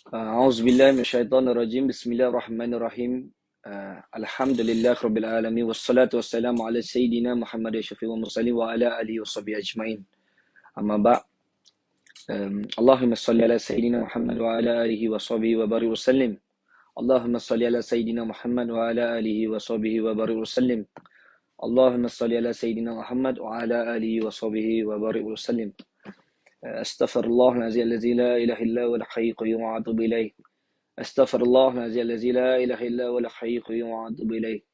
A'udzubillahi minasyaitonirrajim. Bismillahirrahmanirrahim. Alhamdulillah rabbil alamin wassalatu wassalamu ala sayyidina Muhammad syafi'il mursalin wa ala alihi washabihi ajmain. Amma ba' Allahumma salli ala sayyidina Muhammad wa ala alihi washabihi wa barik wasallim. Allahumma salli ala sayyidina Muhammad wa ala alihi washabihi wa barik wasallim. Allahumma salli ala sayyidina Muhammad wa ala alihi washabihi wa barik wasallim. Astaghfirullahaladzim allazi la ilaha illa huwal hayyul qayyum wa atubu ilaih. Astaghfirullahaladzim allazi la ilaha illa huwal hayyul qayyum wa atubu ilaih.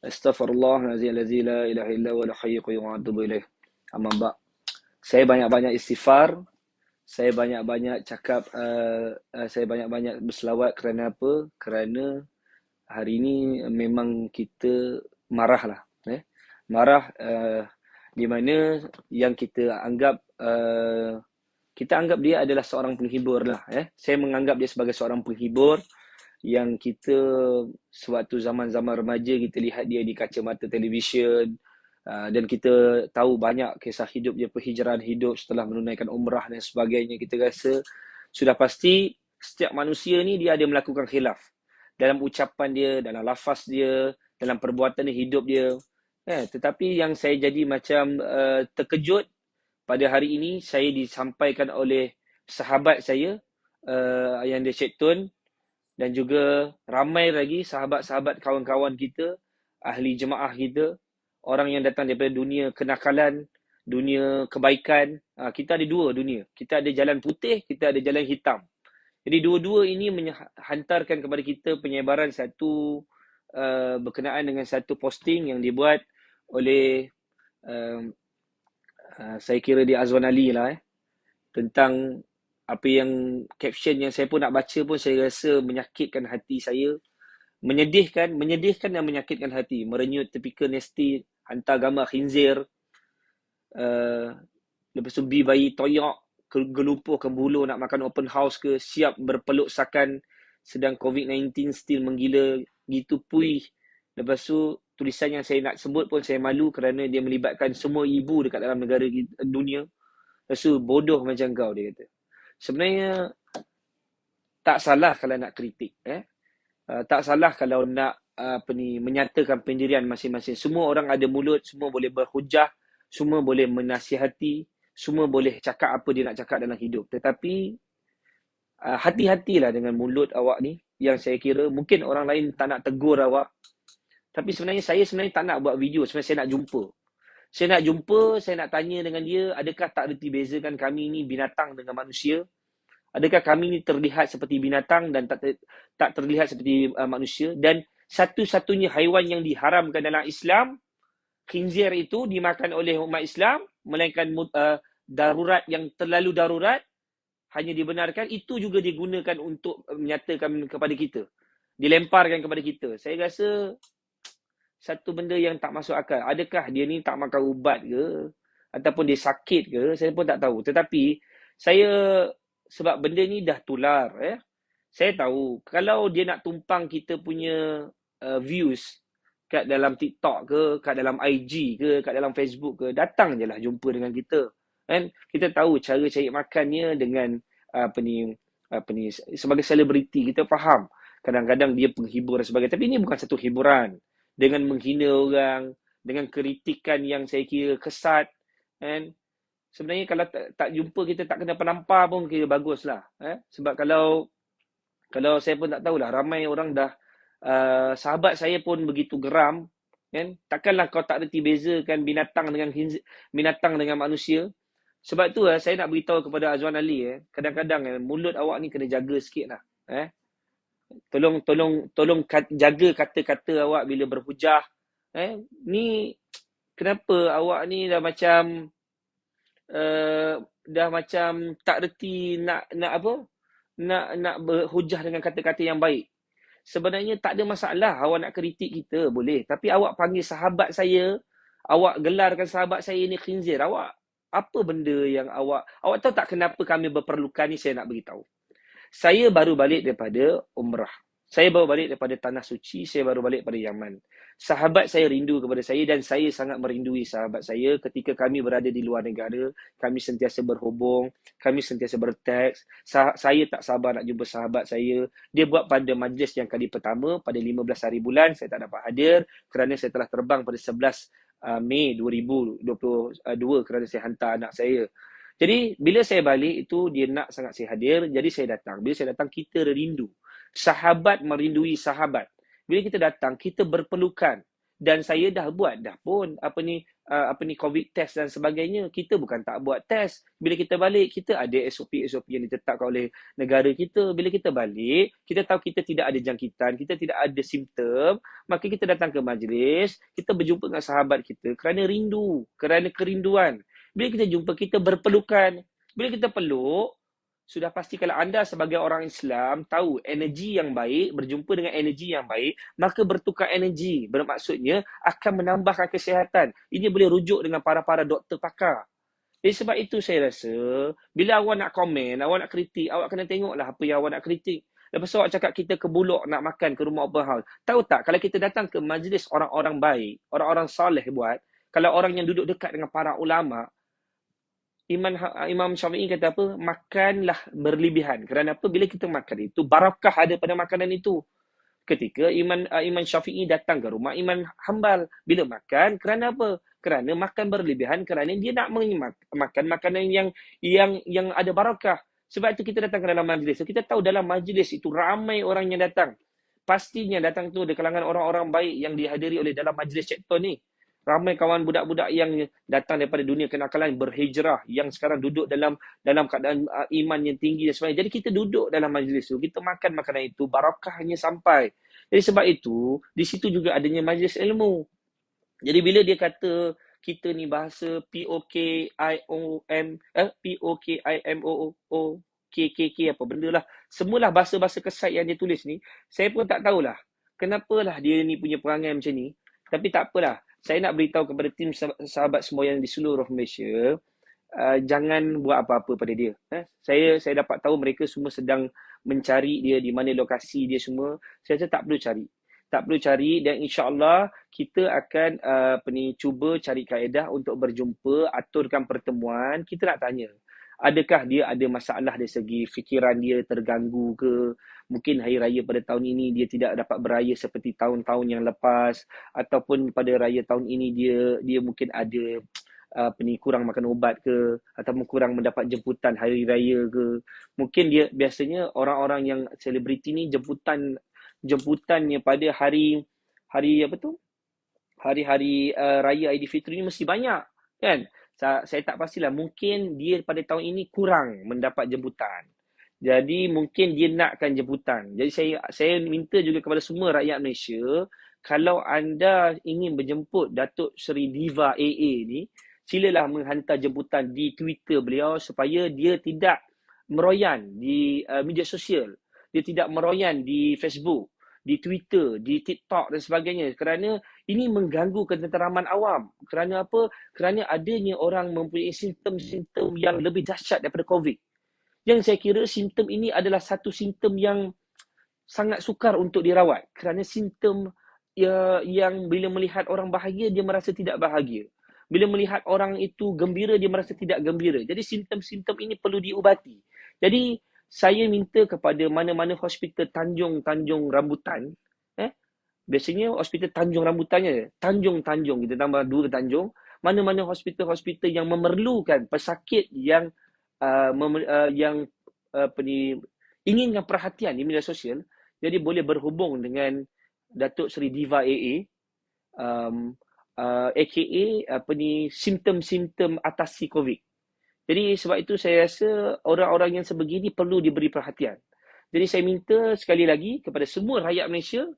Astaghfirullahaladzim allazi la ilaha illa huwal hayyul qayyum wa atubu ilaih. Amma ba'. Saya banyak-banyak istighfar, saya banyak-banyak cakap, saya banyak-banyak berselawat kerana apa? Kerana hari ini memang kita marah lah. Marah di mana yang kita anggap dia adalah seorang penghibur lah. Saya menganggap dia sebagai seorang penghibur yang kita sewaktu zaman-zaman remaja kita lihat dia di kacamata televisyen, dan kita tahu banyak kisah hidup dia, perhijrahan hidup setelah menunaikan umrah dan sebagainya. Kita rasa sudah pasti setiap manusia ni dia ada melakukan khilaf dalam ucapan dia, dalam lafaz dia, dalam perbuatan dia, hidup dia. Tetapi yang saya jadi macam terkejut pada hari ini, saya disampaikan oleh sahabat saya, yang dia Syed Tun, dan juga ramai lagi sahabat-sahabat kawan-kawan kita, ahli jemaah kita, orang yang datang daripada dunia kenakalan, dunia kebaikan. Kita ada dua dunia. Kita ada jalan putih, kita ada jalan hitam. Jadi dua-dua ini menghantarkan kepada kita penyebaran satu berkenaan dengan satu posting yang dibuat oleh saya kira dia Azwan Ali lah, tentang apa yang caption yang saya pun nak baca pun saya rasa menyakitkan hati saya, menyedihkan dan menyakitkan hati. Merenyut tipikal nasty, hantar gambar khinzir, lepas tu bayi toyok, gelupuhkan bulu nak makan open house ke, siap berpeluk sakan sedang COVID-19 still menggila gitu puih. Lepas tu tulisan yang saya nak sebut pun saya malu kerana dia melibatkan semua ibu dekat dalam negara dunia. Lepas tu bodoh macam kau, dia kata. Sebenarnya tak salah kalau nak kritik, tak salah kalau nak menyatakan pendirian masing-masing. Semua orang ada mulut, semua boleh berhujah, semua boleh menasihati, semua boleh cakap apa dia nak cakap dalam hidup. Tetapi hati-hatilah dengan mulut awak ni, yang saya kira mungkin orang lain tak nak tegur awak. Tapi sebenarnya saya tak nak buat video. Sebenarnya saya nak jumpa. Saya nak tanya dengan dia, adakah tak reti bezakan kami ni binatang dengan manusia? Adakah kami ni terlihat seperti binatang dan tak terlihat seperti manusia? Dan satu-satunya haiwan yang diharamkan dalam Islam, khinzir itu dimakan oleh umat Islam, melainkan darurat yang terlalu darurat, hanya dibenarkan, itu juga digunakan untuk menyatakan kepada kita. Dilemparkan kepada kita. Saya rasa satu benda yang tak masuk akal. Adakah dia ni tak makan ubat ke? Ataupun dia sakit ke? Saya pun tak tahu. Tetapi saya, sebab benda ni dah tular, saya tahu kalau dia nak tumpang kita punya views kat dalam TikTok ke, kat dalam IG ke, kat dalam Facebook ke, datang je lah jumpa dengan kita. Kan? Kita tahu cara cari makannya dengan apa ni sebagai selebriti, kita faham. Kadang-kadang dia penghibur dan sebagainya. Tapi ini bukan satu hiburan. Dengan menghina orang, dengan kritikan yang saya kira kesat, kan? Sebenarnya kalau tak jumpa, kita tak kena penampar pun kira baguslah. Sebab kalau saya pun tak tahulah, ramai orang dah, sahabat saya pun begitu geram, kan? Takkanlah kau tak reti bezakan binatang dengan manusia. Sebab tu saya nak beritahu kepada Azwan Ali, kadang-kadang mulut awak ni kena jaga sikit lah. Tolong jaga kata-kata awak bila berhujah. Ni kenapa awak ni dah macam tak reti nak berhujah dengan kata-kata yang baik. Sebenarnya tak ada masalah awak nak kritik kita, boleh. Tapi awak panggil sahabat saya, awak gelarkan sahabat saya ni khinzir. Awak apa benda yang awak tahu tak kenapa kami berperlukan ni? Saya nak beritahu. Saya baru balik daripada umrah. Saya baru balik daripada Tanah Suci, saya baru balik pada Yaman. Sahabat saya rindu kepada saya dan saya sangat merindui sahabat saya ketika kami berada di luar negara. Kami sentiasa berhubung, kami sentiasa berteks. Saya tak sabar nak jumpa sahabat saya. Dia buat pada majlis yang kali pertama pada 15 hari bulan, saya tak dapat hadir kerana saya telah terbang pada 11 Mei 2022 kerana saya hantar anak saya. Jadi bila saya balik itu dia nak sangat saya hadir, jadi saya datang. Bila saya datang kita rindu. Sahabat merindui sahabat. Bila kita datang kita berpelukan dan saya dah buat dah pun apa ni COVID test dan sebagainya. Kita bukan tak buat test. Bila kita balik kita ada SOP yang ditetapkan oleh negara kita. Bila kita balik kita tahu kita tidak ada jangkitan, kita tidak ada simptom, maka kita datang ke majlis, kita berjumpa dengan sahabat kita kerana rindu, kerana kerinduan. Bila kita jumpa, kita berpelukan. Bila kita peluk, sudah pasti kalau anda sebagai orang Islam tahu energi yang baik, berjumpa dengan energi yang baik, maka bertukar energi. Bermaksudnya akan menambahkan kesihatan. Ini boleh rujuk dengan para-para doktor pakar. Jadi sebab itu saya rasa, bila awak nak komen, awak nak kritik, awak kena tengoklah apa yang awak nak kritik. Lepas tu awak cakap kita ke Bulog nak makan ke rumah open house. Tahu tak, kalau kita datang ke majlis orang-orang baik, orang-orang soleh buat, kalau orang yang duduk dekat dengan para ulama', Imam Syafi'i kata apa? Makanlah berlebihan. Kerana apa? Bila kita makan itu, barakah ada pada makanan itu. Ketika Imam Syafi'i datang ke rumah Imam Hanbal. Bila makan, kerana apa? Kerana makan berlebihan, kerana dia nak makan makanan yang ada barakah. Sebab itu kita datang ke dalam majlis. Kita tahu dalam majlis itu ramai orang yang datang. Pastinya datang tu di kalangan orang-orang baik yang dihadiri oleh dalam majlis Cekton ni. Ramai kawan budak-budak yang datang daripada dunia kenakalan berhijrah yang sekarang duduk dalam keadaan iman yang tinggi dan sebagainya. Jadi kita duduk dalam majlis tu, kita makan makanan itu, barakahnya sampai. Jadi sebab itu, di situ juga adanya majlis ilmu. Jadi bila dia kata kita ni bahasa POKIMOO apa benda lah. Semualah bahasa-bahasa kesat yang dia tulis ni, saya pun tak tahulah kenapalah dia ni punya perangai macam ni. Tapi tak apalah. Saya nak beritahu kepada tim sahabat semua yang di seluruh Malaysia, jangan buat apa-apa pada dia. Saya dapat tahu mereka semua sedang mencari dia, di mana lokasi dia semua. Saya rasa tak perlu cari. Tak perlu cari dan insya-Allah kita akan cuba cari kaedah untuk berjumpa, aturkan pertemuan. Kita nak tanya, adakah dia ada masalah dari segi fikiran dia terganggu ke? Mungkin hari raya pada tahun ini dia tidak dapat beraya seperti tahun-tahun yang lepas, ataupun pada raya tahun ini dia mungkin ada kurang makan ubat ke, ataupun kurang mendapat jemputan hari raya ke. Mungkin dia biasanya orang-orang yang selebriti ni jemputannya pada hari apa tu? Hari-hari raya Aidilfitri ni mesti banyak, kan? Saya tak pastilah, mungkin dia pada tahun ini kurang mendapat jemputan. Jadi mungkin dia nakkan jemputan. Jadi saya minta juga kepada semua rakyat Malaysia, kalau anda ingin berjemput Datuk Seri Diva AA ni, silalah menghantar jemputan di Twitter beliau supaya dia tidak meroyan di media sosial. Dia tidak meroyan di Facebook, di Twitter, di TikTok dan sebagainya. Kerana ini mengganggu ketenteraman awam. Kerana apa? Kerana adanya orang mempunyai simptom-simptom yang lebih dahsyat daripada COVID. Yang saya kira simptom ini adalah satu simptom yang sangat sukar untuk dirawat. Kerana simptom yang bila melihat orang bahagia, dia merasa tidak bahagia. Bila melihat orang itu gembira, dia merasa tidak gembira. Jadi simptom-simptom ini perlu diubati. Jadi saya minta kepada mana-mana hospital Tanjung Rambutan, biasanya hospital Tanjung Rambutannya, Tanjung kita tambah 2 Tanjung, mana-mana hospital-hospital yang memerlukan pesakit yang inginkan perhatian di media sosial, jadi boleh berhubung dengan Datuk Seri Diva AA, aka simptom-simptom atasi COVID. Jadi sebab itu saya rasa orang-orang yang sebegini perlu diberi perhatian. Jadi saya minta sekali lagi kepada semua rakyat Malaysia,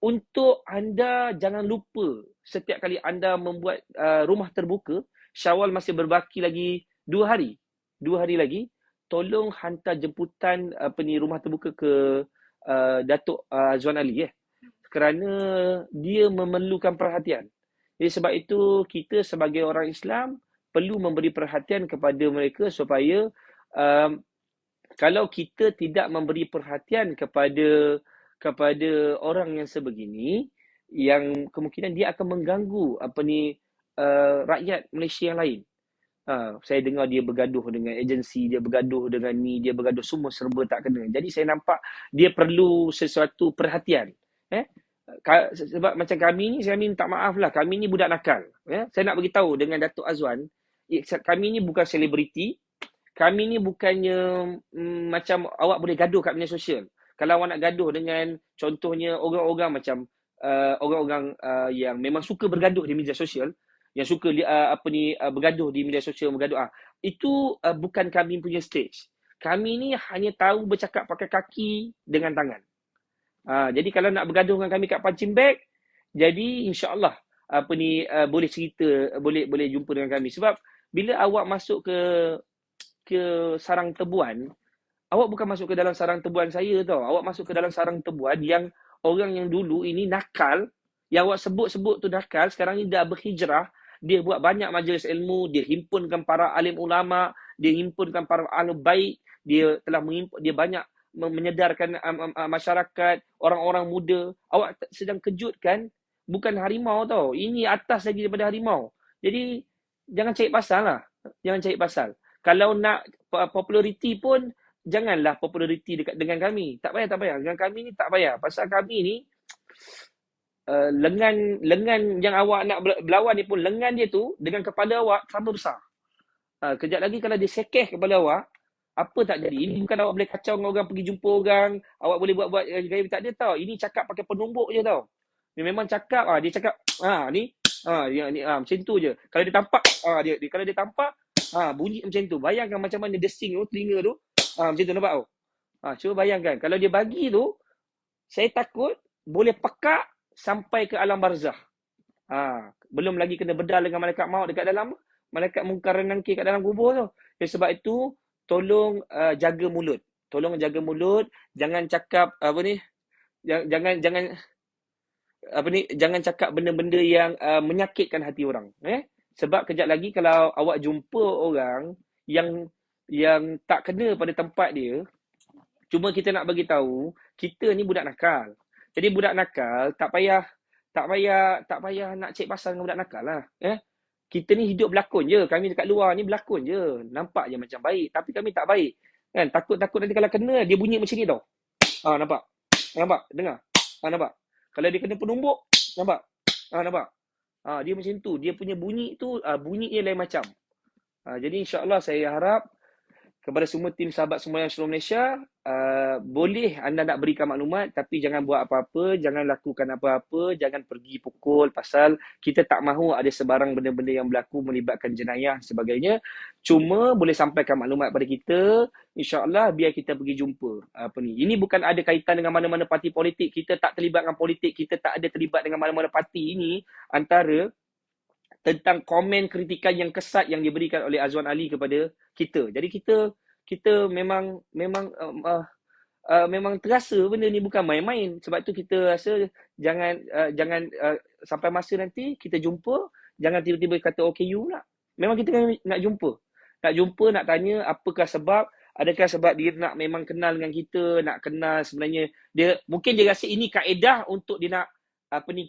untuk anda jangan lupa setiap kali anda membuat rumah terbuka, Syawal masih berbaki lagi 2 hari. 2 hari lagi, tolong hantar jemputan rumah terbuka ke Datuk Azwan Ali, kerana dia memerlukan perhatian. Jadi sebab itu kita sebagai orang Islam perlu memberi perhatian kepada mereka supaya kalau kita tidak memberi perhatian kepada kepada orang yang sebegini, yang kemungkinan dia akan mengganggu rakyat Malaysia yang lain. Saya dengar dia bergaduh dengan agensi, dia bergaduh dengan ni, dia bergaduh, semua serba tak kena. Jadi saya nampak dia perlu sesuatu perhatian. Sebab macam kami ni, saya minta maaf lah, kami ni budak nakal. Saya nak beritahu dengan Datuk Azwan, kami ni bukan selebriti, kami ni bukannya macam awak boleh gaduh kat media sosial. Kalau awak nak gaduh dengan contohnya orang-orang macam orang-orang yang memang suka bergaduh di media sosial, yang suka bergaduh di media sosial, itu bukan kami punya stage. Kami ni hanya tahu bercakap pakai kaki dengan tangan. Jadi kalau nak bergaduh dengan kami kat punching bag, jadi insya-Allah boleh cerita, boleh jumpa dengan kami. Sebab bila awak masuk ke sarang tebuan, awak bukan masuk ke dalam sarang tebuan saya tau. Awak masuk ke dalam sarang tebuan yang orang yang dulu ini nakal, yang awak sebut-sebut tu nakal, sekarang ni dah berhijrah, dia buat banyak majlis ilmu, dia himpunkan para alim ulama, dia himpunkan para ahli baik, dia telah dia banyak menyedarkan masyarakat, orang-orang muda. Awak sedang kejutkan, bukan harimau tau. Ini atas lagi daripada harimau. Jadi jangan cari pasal lah. Jangan cari pasal. Kalau nak populariti pun, janganlah populariti dekat dengan kami. Tak payah. Dengan kami ni tak payah. Pasal kami ni, lengan yang awak nak berlawan ni pun, lengan dia tu dengan kepala awak sama besar. Kejap lagi kalau dia sekeh kepala awak, apa tak jadi. Ini bukan awak boleh kacau dengan orang, pergi jumpa orang, awak boleh buat gaya, tak ada tau. Ini cakap pakai penumbuk je tau. Dia memang cakap, dia cakap, macam tu je. Kalau dia tampak, kalau dia tampak, bunyi macam tu. Bayangkan macam mana desing tu, telinga tu. Macam tu, nampak tau. Cuba bayangkan. Kalau dia bagi tu, saya takut boleh pekak sampai ke alam barzah. Belum lagi kena bedal dengan malaikat maut dekat dalam, malaikat mungkar dan nakir kat dalam kubur tu. Sebab itu, tolong jaga mulut. Tolong jaga mulut. Jangan cakap, jangan cakap benda-benda yang menyakitkan hati orang. Sebab kejap lagi kalau awak jumpa orang yang tak kena pada tempat dia, cuma kita nak bagi tahu, kita ni budak nakal. Jadi budak nakal tak payah nak cek pasal dengan budak nakal lah. Kita ni hidup berlakon je. Kami dekat luar ni berlakon je. Nampak je macam baik, tapi kami tak baik. Kan? Takut nanti kalau kena, dia bunyi macam ni tau. Nampak? Dengar? Nampak? Kalau dia kena penumbuk, nampak? Nampak? Dia macam tu. Dia punya bunyi tu, bunyinya lain macam. Jadi insya-Allah saya harap kepada semua tim sahabat semua yang seluruh Malaysia, boleh anda nak berikan maklumat, tapi jangan buat apa-apa, jangan lakukan apa-apa, jangan pergi pukul, pasal kita tak mahu ada sebarang benda-benda yang berlaku melibatkan jenayah dan sebagainya. Cuma boleh sampaikan maklumat pada kita, insya-Allah biar kita pergi jumpa. Ini bukan ada kaitan dengan mana-mana parti politik, kita tak terlibat dengan politik, kita tak ada terlibat dengan mana-mana parti. Ini antara tentang komen kritikan yang kesat yang diberikan oleh Azwan Ali kepada kita. Jadi kita memang terasa benda ni bukan main-main. Sebab tu kita rasa jangan sampai masa nanti kita jumpa, jangan tiba-tiba kata OKU pula. Memang kita nak jumpa. Nak tanya apakah sebab, adakah sebab dia nak memang kenal dengan kita, nak kenal sebenarnya mungkin dia rasa ini kaedah untuk dia nak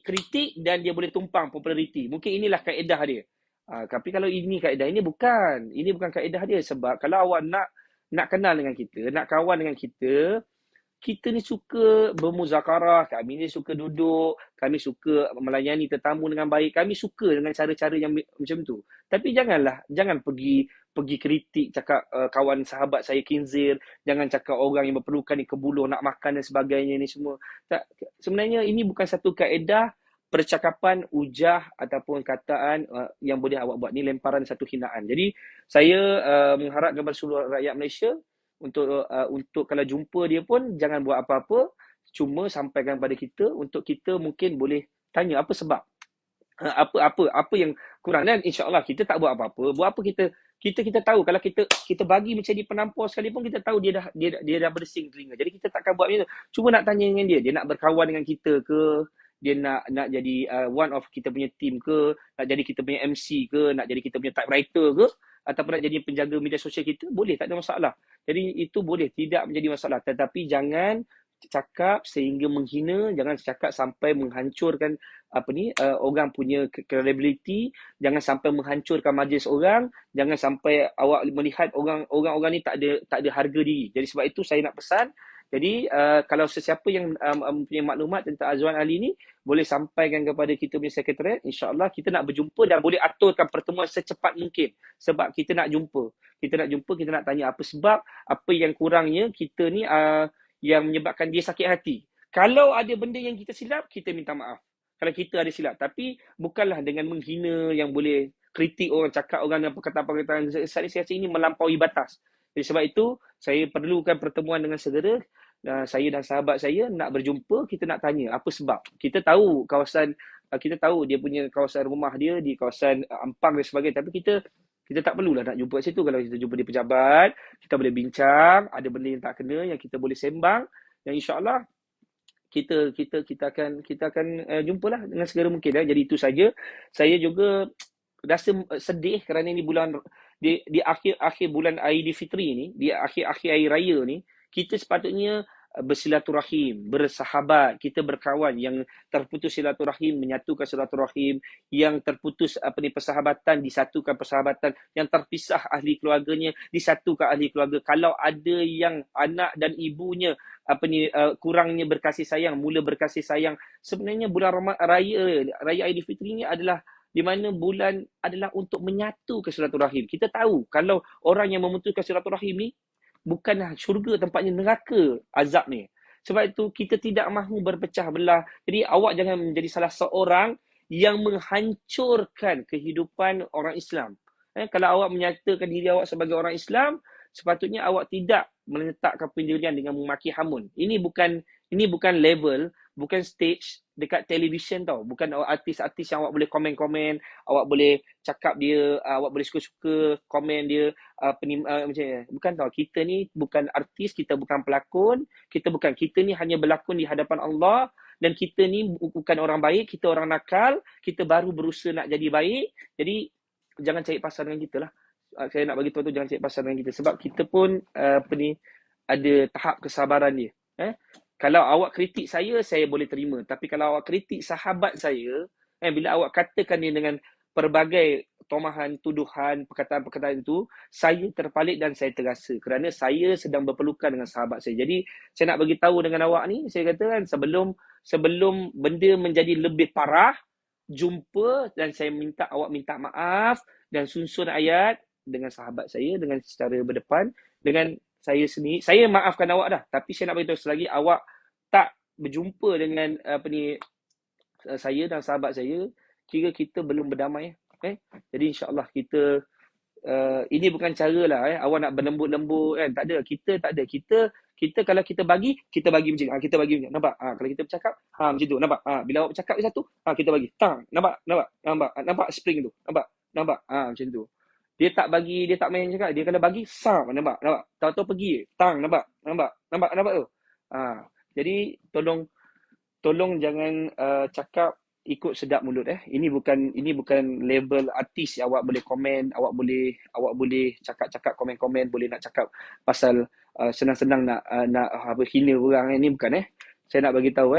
kritik dan dia boleh tumpang populariti. Mungkin inilah kaedah dia. Tapi kalau ini kaedah, ini bukan kaedah dia. Sebab kalau awak nak kenal dengan kita, nak kawan dengan kita ni suka bermuzakarah, kami ni suka duduk, kami suka melayani tetamu dengan baik, kami suka dengan cara-cara yang macam tu. Tapi jangan pergi kritik, cakap kawan sahabat saya khinzir, jangan cakap orang yang berpelukan ni kebuluh nak makan dan sebagainya ni semua. Sebenarnya ini bukan satu kaedah percakapan, ujah ataupun kataan yang boleh awak buat. Ni lemparan satu hinaan. Jadi saya mengharap kepada seluruh rakyat Malaysia untuk kalau jumpa dia pun jangan buat apa-apa, cuma sampaikan pada kita untuk kita mungkin boleh tanya apa sebab, apa yang kurang, dan insya-Allah kita tak buat apa-apa. Buat apa kita tahu kalau kita bagi macam di penampor sekalipun, kita tahu dia dah bersing telinga. Jadi kita takkan buat macam tu. Cuma nak tanya dengan dia nak berkawan dengan kita ke, dia nak jadi one of kita punya team ke, nak jadi kita punya MC ke, nak jadi kita punya typewriter ke, ataupun nak jadi penjaga media sosial kita, boleh, tak ada masalah. Jadi itu boleh, tidak menjadi masalah. Tetapi jangan cakap sehingga menghina, jangan cakap sampai menghancurkan orang punya credibility, jangan sampai menghancurkan majlis orang, jangan sampai awak melihat orang ni tak ada harga diri. Jadi sebab itu saya nak pesan, jadi kalau sesiapa yang punya maklumat tentang Azwan Ali ni boleh sampaikan kepada kita punya sekretariat, insya-Allah kita nak berjumpa dan boleh aturkan pertemuan secepat mungkin sebab kita nak jumpa. Kita nak tanya apa sebab, apa yang kurangnya kita ni yang menyebabkan dia sakit hati. Kalau ada benda yang kita silap, kita minta maaf. Kalau kita ada silap. Tapi bukanlah dengan menghina yang boleh kritik orang, cakap orang dan perkataan-perkataan siasat ini melampaui batas. Jadi sebab itu, saya perlukan pertemuan dengan segera. Saya dan sahabat saya nak berjumpa, kita nak tanya apa sebab. Kita tahu dia punya kawasan rumah dia di kawasan Ampang dan sebagainya. Tapi kita tak perlulah nak jumpa kat situ. Kalau kita jumpa di pejabat, kita boleh bincang, ada benda yang tak kena yang kita boleh sembang, dan insya-Allah kita akan jumpalah dengan segera mungkin. Jadi itu saja. Saya juga rasa sedih kerana ini bulan di akhir bulan Aidilfitri ni, di akhir hari raya ni, kita sepatutnya bersilaturahim, bersahabat, kita berkawan. Yang terputus silaturahim menyatukan silaturahim, yang terputus persahabatan disatukan persahabatan, yang terpisah ahli keluarganya disatukan ahli keluarga. Kalau ada yang anak dan ibunya kurangnya berkasih sayang, mula berkasih sayang, sebenarnya bulan raya Aidilfitri ni adalah di mana bulan adalah untuk menyatukan silaturahim. Kita tahu kalau orang yang memutuskan silaturahim ni bukanlah syurga, tempatnya neraka azab ni. Sebab itu kita tidak mahu berpecah belah. Jadi awak jangan menjadi salah seorang yang menghancurkan kehidupan orang Islam. Kalau awak menyatakan diri awak sebagai orang Islam, sepatutnya awak tidak meletakkan pendirian dengan memaki hamun. Ini bukan level, bukan stage dekat televisyen tau. Bukan artis-artis yang awak boleh komen-komen, awak boleh cakap dia, awak boleh suka-suka komen dia, macam ni. Bukan tau. Kita ni bukan artis, kita bukan pelakon, kita ni hanya berlakon di hadapan Allah, dan kita ni bukan orang baik, kita orang nakal, kita baru berusaha nak jadi baik. Jadi jangan cari pasal dengan kita lah. Saya nak bagi tahu tu, jangan cari pasal dengan kita sebab kita pun ada tahap kesabaran dia. Kalau awak kritik saya boleh terima. Tapi kalau awak kritik sahabat saya, bila awak katakan dia dengan pelbagai tomahan, tuduhan, perkataan-perkataan itu, saya terpalit dan saya terasa kerana saya sedang berpelukan dengan sahabat saya. Jadi saya nak bagi tahu dengan awak ni, saya kata kan, sebelum benda menjadi lebih parah, jumpa dan saya minta awak minta maaf dan susun ayat dengan sahabat saya dengan secara berdepan, dengan saya sendiri. Saya maafkan awak dah, tapi saya nak beritahu selagi awak tak berjumpa dengan saya dan sahabat saya, kira kita belum berdamai. Jadi insya-Allah kita ini bukan cara lah awak nak berlembut-lembut kan. Tak ada. Kita tak ada. Kita kalau kita bagi macam ni. Kita bagi macam ni. Nampak? Kalau kita bercakap, macam tu. Nampak? Bila awak bercakap satu, kita bagi. Tang. Nampak spring tu. Nampak? Macam tu. Dia tak bagi, dia tak main cakap. Dia kalau bagi, nampak? Tahu-tahu pergi. Tang. Nampak tu? Jadi tolong jangan cakap ikut sedap mulut. Ini bukan level artis yang awak boleh komen, awak boleh cakap komen-komen, boleh nak cakap pasal senang-senang nak hina orang. Ini bukan. Saya nak bagi tahu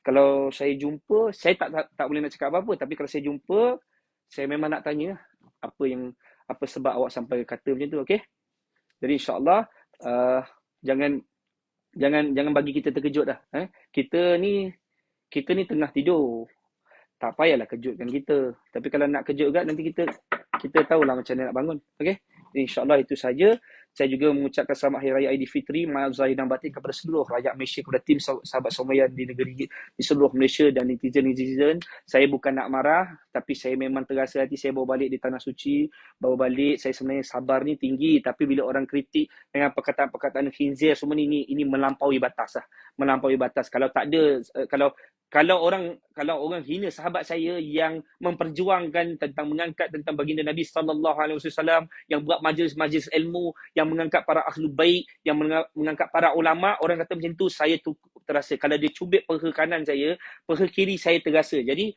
kalau saya jumpa, saya tak boleh nak cakap apa-apa, tapi kalau saya jumpa, saya memang nak tanya apa sebab awak sampai kata macam tu, okey? Jadi insya-Allah jangan bagi kita terkejut dah. Kita ni tengah tidur. Tak payahlah kejutkan kita. Tapi kalau nak kejut nanti kita tahulah macam mana nak bangun. Okey? InsyaAllah itu saja. Saya juga mengucapkan selamat Hari Raya Aidilfitri, maaf zahir dan batin kepada seluruh rakyat Malaysia, kepada tim sahabat Somayan di seluruh Malaysia dan netizen. Saya bukan nak marah, tapi saya memang terasa hati saya bawa balik di Tanah Suci. Bawa balik, saya sebenarnya sabar ni tinggi. Tapi bila orang kritik dengan perkataan-perkataan khinzir semua ni, ini melampaui batas lah. Melampaui batas. Kalau tak ada, kalau orang hina sahabat saya yang memperjuangkan tentang mengangkat tentang baginda Nabi sallallahu alaihi wasallam, yang buat majlis-majlis ilmu, yang mengangkat para ahli baik, yang mengangkat para ulama, orang kata macam tu, saya tu terasa. Kalau dia cubit peha kanan saya, peha kiri saya terasa. Jadi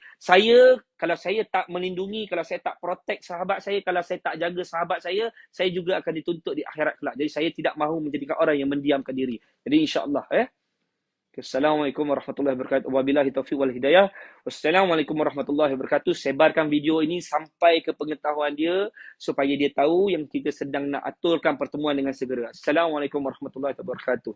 kalau saya tak melindungi, kalau saya tak protect sahabat saya, kalau saya tak jaga sahabat saya juga akan dituntut di akhirat kelak. Jadi saya tidak mahu menjadikan orang yang mendiamkan diri. Jadi insya-Allah Assalamualaikum warahmatullahi wabarakatuh. Wabillahi taufiq wal hidayah. Wassalamualaikum warahmatullahi wabarakatuh. Sebarkan video ini sampai ke pengetahuan dia supaya dia tahu yang kita sedang nak aturkan pertemuan dengan segera. Assalamualaikum warahmatullahi wabarakatuh.